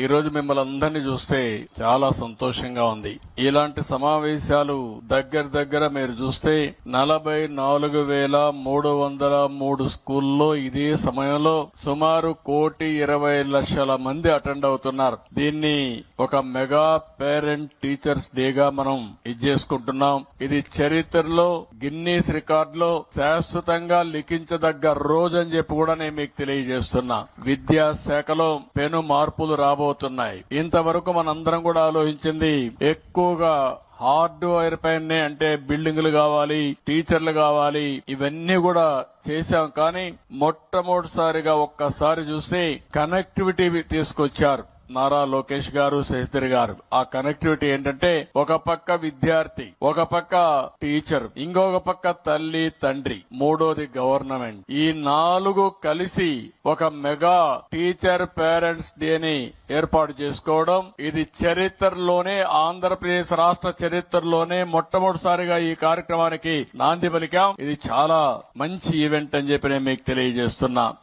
ఈ రోజు మిమ్మల్ని అందరినీ చూస్తే చాలా సంతోషంగా ఉంది. ఇలాంటి సమావేశాలు దగ్గర మీరు చూస్తే 44,303 స్కూల్లో ఇదే సమయంలో సుమారు 1,20,00,000 మంది అటెండ్ అవుతున్నారు. దీన్ని ఒక మెగా పేరెంట్ టీచర్స్ డేగా మనం చేసుకుంటున్నాం. ఇది చరిత్రలో గిన్నీస్ రికార్డులో శాశ్వతంగా లిఖించదగ్గ రోజు అని చెప్పి కూడా నేను మీకు తెలియజేస్తున్నా. విద్యాశాఖలో పెను మార్పులు రాబోతున్నాయి. ఇంతవరకు మనందరం కూడా ఆలోచించింది ఎక్కువగా హార్డ్వేర్ పైనే, అంటే బిల్డింగులు కావాలి, టీచర్లు కావాలి, ఇవన్నీ కూడా చేశాం. కానీ మొట్టమొదటిసారిగా ఒక్కసారి చూస్తే కనెక్టివిటీ తీసుకొచ్చారు నారా లోకేష్ గారు, శశిధర్ గారు. ఆ కనెక్టివిటీ ఏంటంటే ఒక పక్క విద్యార్థి, ఒక పక్క టీచర్, ఇంకొక పక్క తల్లి తండ్రి, మూడోది గవర్నమెంట్. ఈ 4 కలిసి ఒక మెగా టీచర్ పేరెంట్స్ డేని ఏర్పాటు చేసుకోవడం, ఇది చరిత్రలోనే, ఆంధ్రప్రదేశ్ రాష్ట్ర చరిత్రలోనే మొట్టమొదటిసారిగా ఈ కార్యక్రమానికి నాంది పలికాం. ఇది చాలా మంచి ఈవెంట్ అని చెప్పి నేను మీకు తెలియజేస్తున్నా.